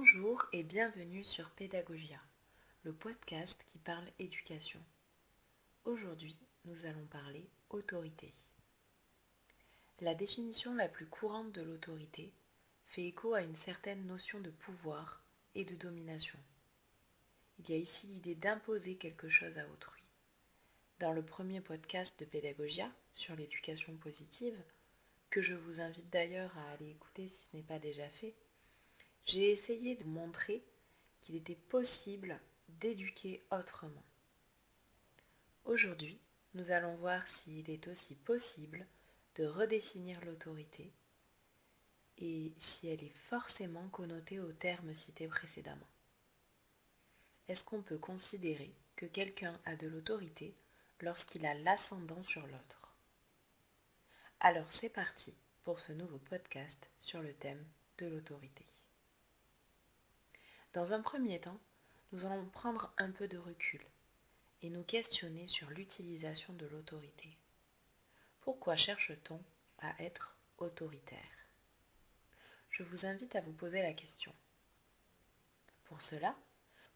Bonjour et bienvenue sur Pédagogia, le podcast qui parle éducation. Aujourd'hui, nous allons parler autorité. La définition la plus courante de l'autorité fait écho à une certaine notion de pouvoir et de domination. Il y a ici l'idée d'imposer quelque chose à autrui. Dans le premier podcast de Pédagogia sur l'éducation positive, que je vous invite d'ailleurs à aller écouter si ce n'est pas déjà fait, j'ai essayé de montrer qu'il était possible d'éduquer autrement. Aujourd'hui, nous allons voir s'il est aussi possible de redéfinir l'autorité et si elle est forcément connotée aux termes cités précédemment. Est-ce qu'on peut considérer que quelqu'un a de l'autorité lorsqu'il a l'ascendant sur l'autre? Alors c'est parti pour ce nouveau podcast sur le thème de l'autorité. Dans un premier temps, nous allons prendre un peu de recul et nous questionner sur l'utilisation de l'autorité. Pourquoi cherche-t-on à être autoritaire? Je vous invite à vous poser la question. Pour cela,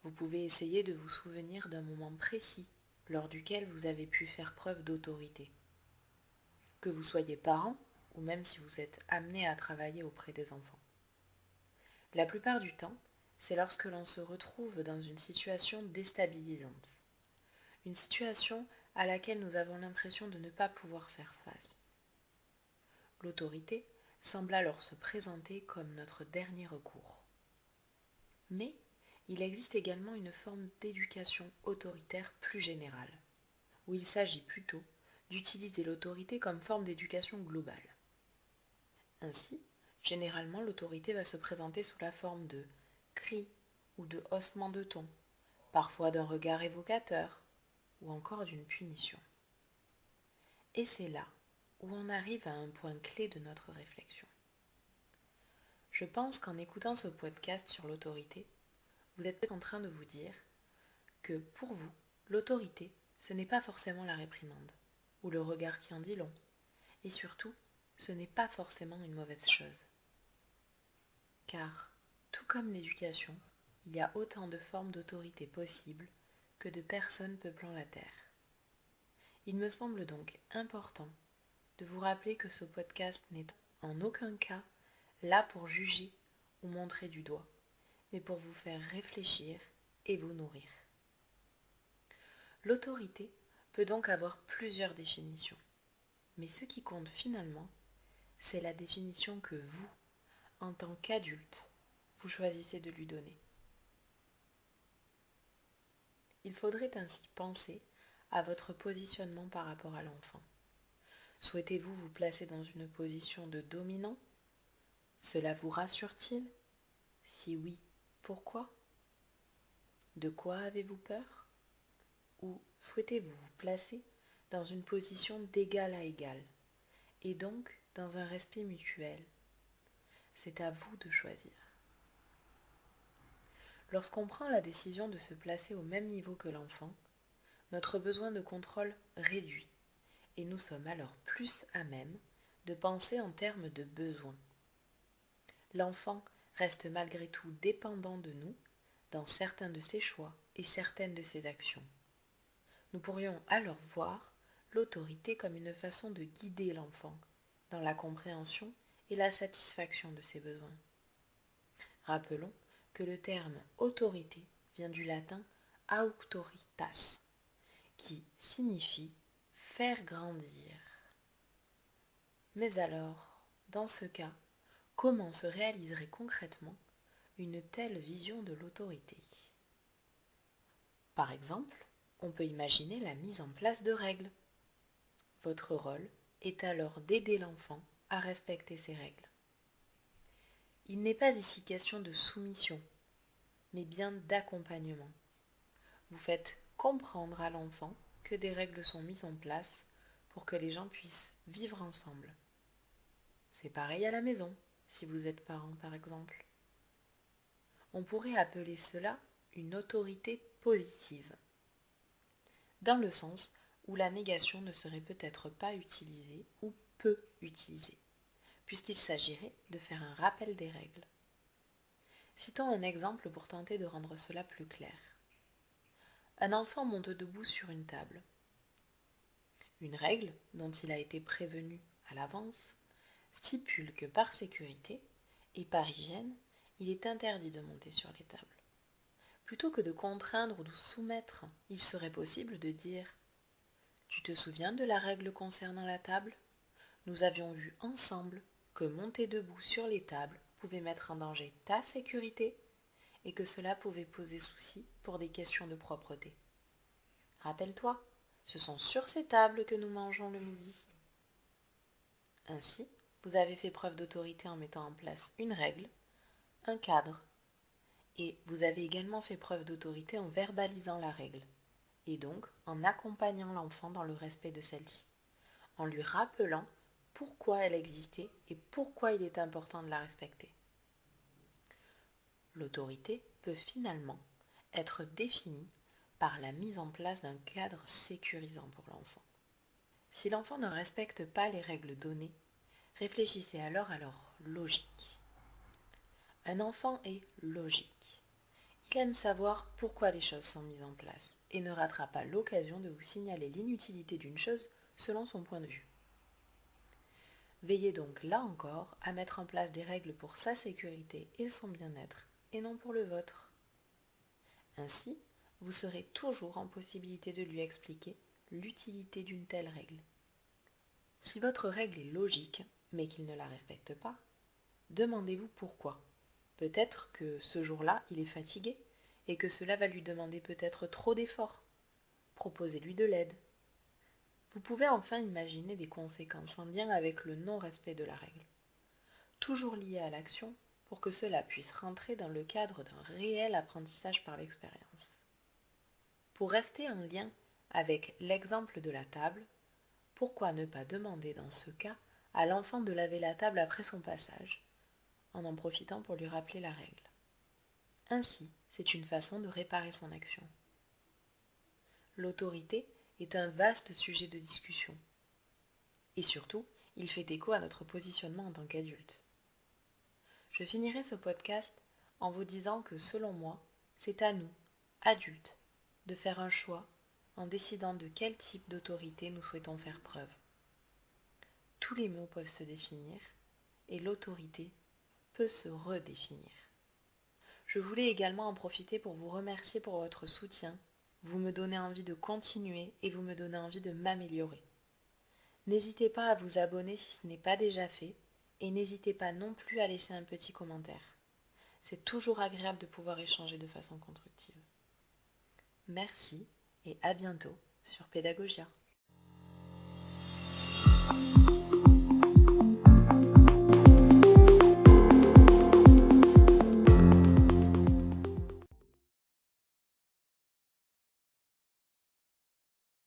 vous pouvez essayer de vous souvenir d'un moment précis lors duquel vous avez pu faire preuve d'autorité. Que vous soyez parent ou même si vous êtes amené à travailler auprès des enfants. La plupart du temps, c'est lorsque l'on se retrouve dans une situation déstabilisante. Une situation à laquelle nous avons l'impression de ne pas pouvoir faire face. L'autorité semble alors se présenter comme notre dernier recours. Mais il existe également une forme d'éducation autoritaire plus générale, où il s'agit plutôt d'utiliser l'autorité comme forme d'éducation globale. Ainsi, généralement l'autorité va se présenter sous la forme de cris ou de haussements de ton, parfois d'un regard évocateur ou encore d'une punition. Et c'est là où on arrive à un point clé de notre réflexion. Je pense qu'en écoutant ce podcast sur l'autorité, vous êtes en train de vous dire que pour vous, l'autorité, ce n'est pas forcément la réprimande, ou le regard qui en dit long, et surtout, ce n'est pas forcément une mauvaise chose. Car, tout comme l'éducation, il y a autant de formes d'autorité possibles que de personnes peuplant la Terre. Il me semble donc important de vous rappeler que ce podcast n'est en aucun cas là pour juger ou montrer du doigt, mais pour vous faire réfléchir et vous nourrir. L'autorité peut donc avoir plusieurs définitions, mais ce qui compte finalement, c'est la définition que vous, en tant qu'adulte, vous choisissez de lui donner. Il faudrait ainsi penser à votre positionnement par rapport à l'enfant. Souhaitez-vous vous placer dans une position de dominant? Cela vous rassure-t-il? Si oui, pourquoi? De quoi avez-vous peur? Ou souhaitez-vous vous placer dans une position d'égal à égal, et donc dans un respect mutuel? C'est à vous de choisir. Lorsqu'on prend la décision de se placer au même niveau que l'enfant, notre besoin de contrôle réduit, et nous sommes alors plus à même de penser en termes de besoins. L'enfant reste malgré tout dépendant de nous dans certains de ses choix et certaines de ses actions. Nous pourrions alors voir l'autorité comme une façon de guider l'enfant dans la compréhension et la satisfaction de ses besoins. Rappelons que le terme autorité vient du latin auctoritas, qui signifie faire grandir. Mais alors, dans ce cas, comment se réaliserait concrètement une telle vision de l'autorité? Par exemple, on peut imaginer la mise en place de règles. Votre rôle est alors d'aider l'enfant à respecter ces règles. Il n'est pas ici question de soumission, mais bien d'accompagnement. Vous faites comprendre à l'enfant que des règles sont mises en place pour que les gens puissent vivre ensemble. C'est pareil à la maison, si vous êtes parent par exemple. On pourrait appeler cela une autorité positive, dans le sens où la négation ne serait peut-être pas utilisée ou peu utilisée, puisqu'il s'agirait de faire un rappel des règles. Citons un exemple pour tenter de rendre cela plus clair. Un enfant monte debout sur une table. Une règle, dont il a été prévenu à l'avance, stipule que par sécurité et par hygiène, il est interdit de monter sur les tables. Plutôt que de contraindre ou de soumettre, il serait possible de dire « Tu te souviens de la règle concernant la table ? Nous avions vu ensemble que monter debout sur les tables pouvait mettre en danger ta sécurité et que cela pouvait poser souci pour des questions de propreté. Rappelle-toi, ce sont sur ces tables que nous mangeons le midi. » Ainsi, vous avez fait preuve d'autorité en mettant en place une règle, un cadre, et vous avez également fait preuve d'autorité en verbalisant la règle, et donc en accompagnant l'enfant dans le respect de celle-ci, en lui rappelant pourquoi elle existait et pourquoi il est important de la respecter. L'autorité peut finalement être définie par la mise en place d'un cadre sécurisant pour l'enfant. Si l'enfant ne respecte pas les règles données, réfléchissez alors à leur logique. Un enfant est logique. Il aime savoir pourquoi les choses sont mises en place et ne ratera pas l'occasion de vous signaler l'inutilité d'une chose selon son point de vue. Veillez donc là encore à mettre en place des règles pour sa sécurité et son bien-être et non pour le vôtre. Ainsi, vous serez toujours en possibilité de lui expliquer l'utilité d'une telle règle. Si votre règle est logique, mais qu'il ne la respecte pas, demandez-vous pourquoi. Peut-être que ce jour-là, il est fatigué et que cela va lui demander peut-être trop d'efforts. Proposez-lui de l'aide. Vous pouvez enfin imaginer des conséquences en lien avec le non-respect de la règle, toujours liées à l'action pour que cela puisse rentrer dans le cadre d'un réel apprentissage par l'expérience. Pour rester en lien avec l'exemple de la table, pourquoi ne pas demander dans ce cas à l'enfant de laver la table après son passage, en profitant pour lui rappeler la règle. Ainsi, c'est une façon de réparer son action. L'autorité est un vaste sujet de discussion. Et surtout, il fait écho à notre positionnement en tant qu'adulte. Je finirai ce podcast en vous disant que selon moi, c'est à nous, adultes, de faire un choix en décidant de quel type d'autorité nous souhaitons faire preuve. Tous les mots peuvent se définir et l'autorité peut se redéfinir. Je voulais également en profiter pour vous remercier pour votre soutien. Vous me donnez envie de continuer et vous me donnez envie de m'améliorer. N'hésitez pas à vous abonner si ce n'est pas déjà fait et n'hésitez pas non plus à laisser un petit commentaire. C'est toujours agréable de pouvoir échanger de façon constructive. Merci et à bientôt sur Pédagogia.